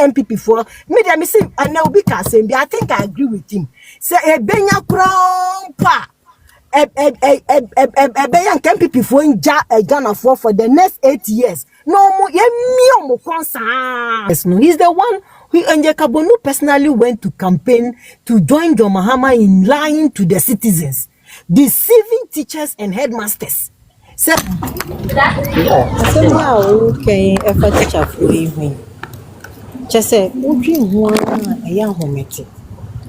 MPP for me dem say and now be ka say I think I agree with him. Say e benya krampa beyan MPP for Ghana for the next 8 years. No more yes, no, he's the one who AyƐ Butubutu personally went to campaign to join John Mahama in lying to the citizens, deceiving teachers and headmasters. So, okay, if a teacher for evening, just say,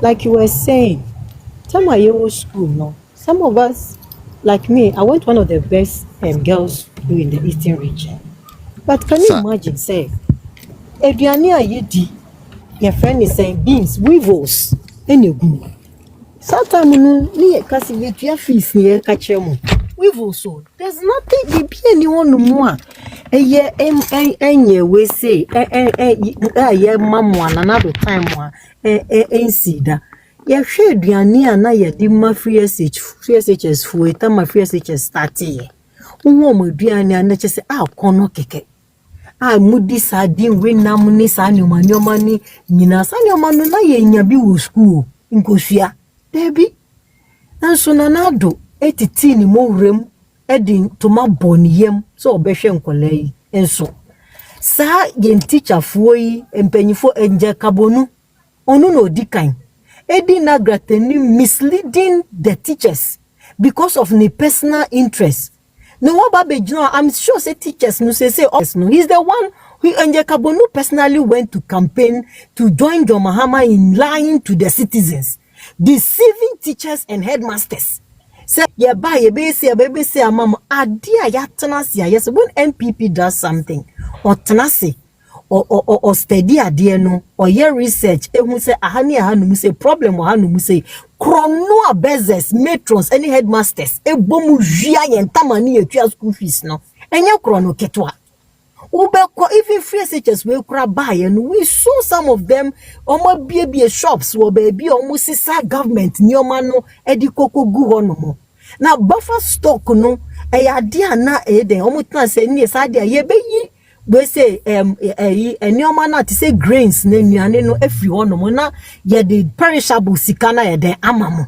like you were saying, some of your school, no, some of us, like me, I went one of the best girls school in the Eastern region. But can you imagine, say, Adriania Yedi, your friend is saying beans, weevils, and you go. Sometimes you can't see your fees here, catch them. Weevils, so there's nothing, be anyone no more. We say, mamma, another time, see that. You share Adriania, na ye di ma free SHS for it, my free SHS started. Woman, Adriania, and just say, kono keke. Mudi sardine we namuni sani mani nina sani manu na ye nyabi wo school nkosua debi nanso nanado etiti ni mo wrem edi toma boniyem so obehwe nkola yi enso sa ye teacher fo yi empanyifo AyƐ Butubutu onu no dikan edi na grateni misleading the teachers because of the personal interest. No, I'm sure say teachers no say no. He's the one who AyƐ Butubutu personally went to campaign to join John Mahama in lying to the citizens, deceiving teachers and headmasters. Say ye be say mama adia ya tenasi yes when NPP does something or tenasi or study idea no or year research who say ahani say problem or say chrono bezes matrons any headmasters bomu jia yen tamani etua school fees no enye chrono ketwa ubeko even free SHS we kura buy and we saw some of them omo bie shops wo baby omo sisa government ni omo no edikoko gu hono mo na buffer stock no ade na den omo tan say ni sa de ye beyi we say any man to say grains na nuane no afri hono mo na ye the perishable sikana ye den amamo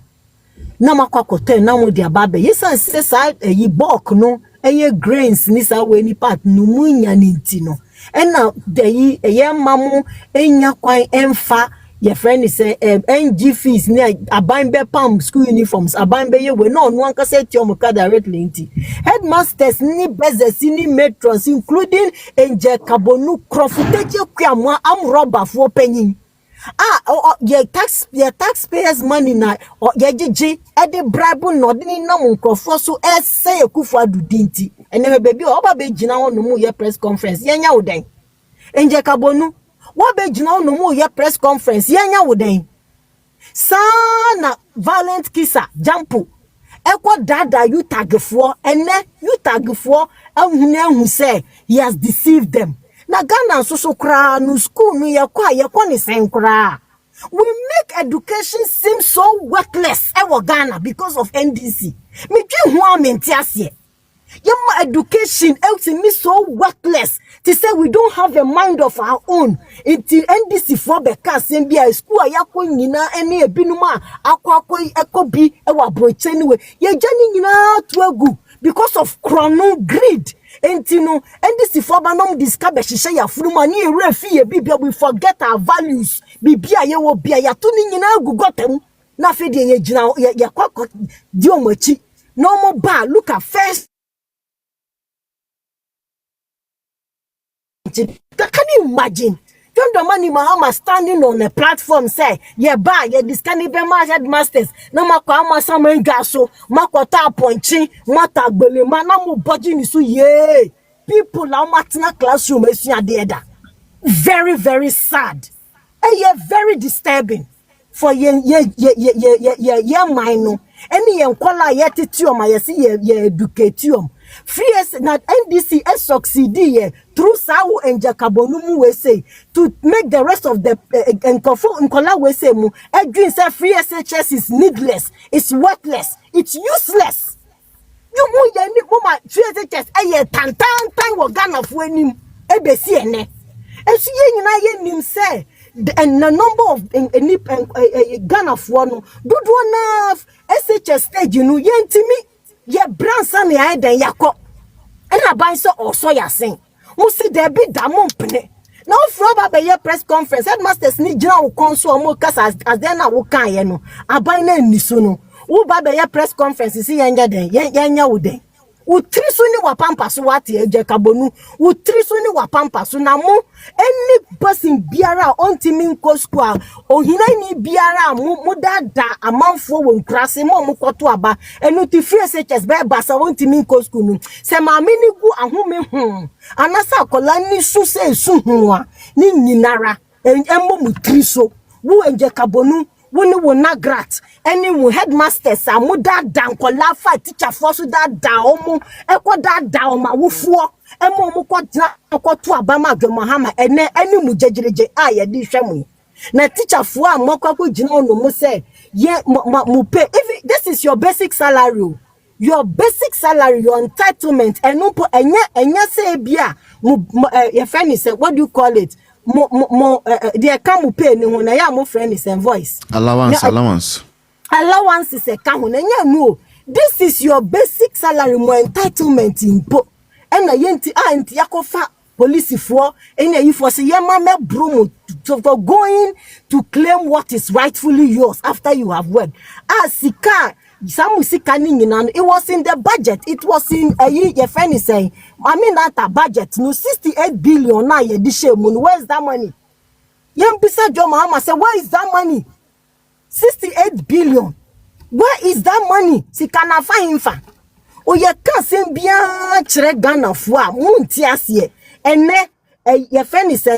na makwakoto na mo dia babe yesan say sa bulk no grains ni sa we ni part no munya ni ntino na de ye mamu enya kwan emfa your friend is say NG fees ni abanbe pam school uniforms abanbe ye we no no anka say tiomo ka directly nti headmasters ni bezes ni matrons including AyÄ Butubutu crofuteje kwamwa am robber for penyin your taxpayers money na ye gigi e de bribe no de ni nam nkrofo so say ekufu adudi nti ene baby oba be gina won mu ye press conference yenya wodan AyÄ Butubutu what be jina no mo ye press conference yenya woden sana violent kissa jampo ekwo dada you tagfo ene you tagfo ahunu say he has deceived them na Ghana so kra no school no ye kwa ni sen kra we make education seem so worthless e Ghana because of NDC me twi ho amentiase Yama education else me so worthless to say we don't have a mind of our own until NDC for beka sembia school ayako nyina ene ebinuma akwa ekobi ewa broche anyway ye jani nyina to agu because of chrono greed entino NDC for banom discover shisha ya furuma ni refi ye bibia we forget our values bibia ye wo bia ya to ni nyina agu gotem na fedi ye jina ya kwa di omachi no more bar look at first. Can you imagine? John Dramani Mahama standing on a platform say, yeah, this can be my headmasters. No makwa sama gaso, makwata ponchi, mata gbele manamu budget nisu ye. People are matina classroom esiya. Very, very sad. And yeah, very disturbing for ye mino. Any yankwala yetitium, I see ye educatium. Free as not NDC succeed through Sao and AyÄ Butubutu we say to make the rest of the Nkola we say mu Edwin say free SHS is needless, it's worthless, it's useless. You mu ye ni mama free SHS tan wo Ghana fo anim ebesi ene Esu ye nyina ye nim say and the number of Ghana for no dodo na SHS stage no ye ntimi ye bransa ne ai den yakọ and aban so also ya sen mo si there be da mo mpene na ofro ba be press conference headmasters ni gina wo konso o mo kasa as then na wo kan ye no aban na ni so no wo ba be press conference si ye nya den ye nya wo den utri so ni wa pampa so wate eje kabonu utri so ni wa pampa so na mo any person biara ontimi nko school ohina ni biara mo dada amanfo wo nkrase mo koto aba enu ti free SHS be basa ontimi nko school nu se ma me ni gu ahome hu anasa akola ni su se su hu a ni nyinara emmo mutri so wo eje kabonu woni wo nagrat any wo headmasters amuda dan kola fa teacher for so that down omo ekọ that down ma wofuo emo omo ko to abama adwomahama ene any mu jejereje ye di hwemu na teacher for amokwa gina ono mo say ye mo pay if this is your basic salary your basic salary your entitlement eno po enya say bia your friend is what do you call it they come pay ni ho na ya mo friend is voice allowance is a can na nya no this is your basic salary mo entitlement impo and na yenti anti yakofa police for and you for say yema me bromo for going to claim what is rightfully yours after you have worked sika some sika ni nyina it was in the budget it was in your friend is saying I mean that a budget no 68 billion na ye di shame where's that money yem bisa Joma Ama say where is that money 68 billion where is that money sika na fa himfa o ye kan sem bia kire Ghana fo a munti ase ene your friend is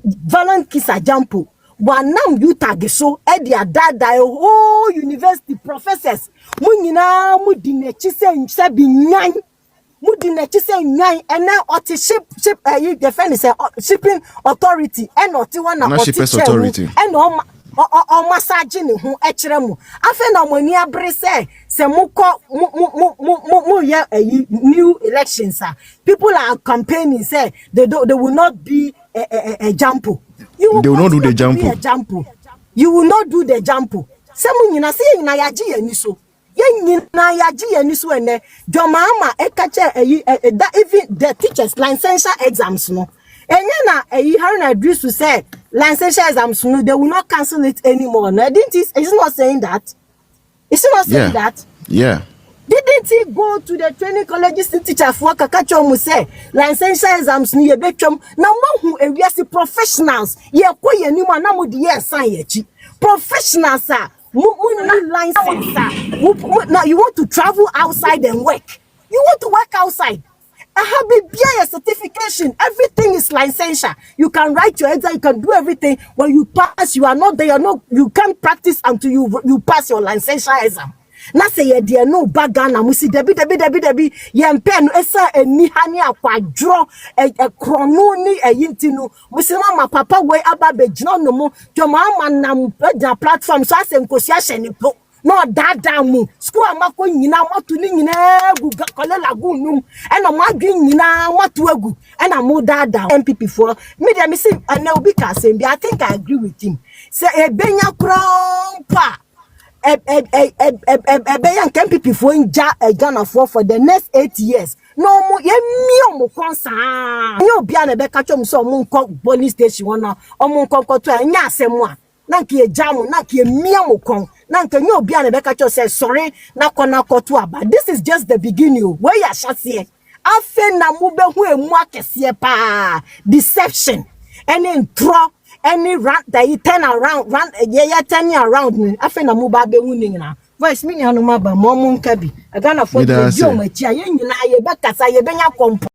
Valent Kisa Jampo wanam you tag so e dia dada whole university professors munyina mudi nechi se nse bi nyan mudi nechi se nyan ene oti ship you defend say shipping authority and oti one oti authority and o massage ni hu e kire mu afa na mani abre se mukọ mu ya new elections people are campaigning say they will not be a Jampo. They will not do the jump. You will not do the jump. Semu nyina se nyina yaji yani so. Ye nyina yaji yani so ene. Joma Ama ekache that even the teachers licensure exams no. Enye na Haruna Idris to say licensure exams no they will not cancel it anymore. No, is not saying that. Is not saying that. Yeah. Didn't he go to the training colleges to teach for Kakacho say licensure exams ni ebetwam na mahu ewiase professionals ye ko ye ni ma na mo de ye san ye chi professionals mu license now you want to travel outside and work you want to work outside I have a certification everything is licensure you can write your exam you can do everything when you pass you are not there you can't practice until you pass your licensure exam na say ye de no baga na musi debi ye mpe no esa eni hani akwadro krono ni eyinti no musi ma papa we aba be gina no mo Joma Ama na platform so asem kosi ahye ni po no dada mu school amako nyina moto ni nyina gu kole lagoon num e na mo adwen nyina moto agu e na mo dada MPP for me dem say na obi ka asem bi I think I agree with him say ebenya krompa young MPP for Ghana for the next 8 years. No more ye me konsa. You be an be catch so mon police station one or mon to nya semwa. Na ki jamu na ki me kon. Na nka you be an be catch say sorry na kona koto aba. This is just the beginning. Where ya shase. Afen na mu be hu emu akese pa. Deception. Any draw any rant that you turn around turning around me I feel na be winning na voice me no ma ba mo nka bi Ghana for the yo ma chia ye nyina ye be kasa ye benya kompo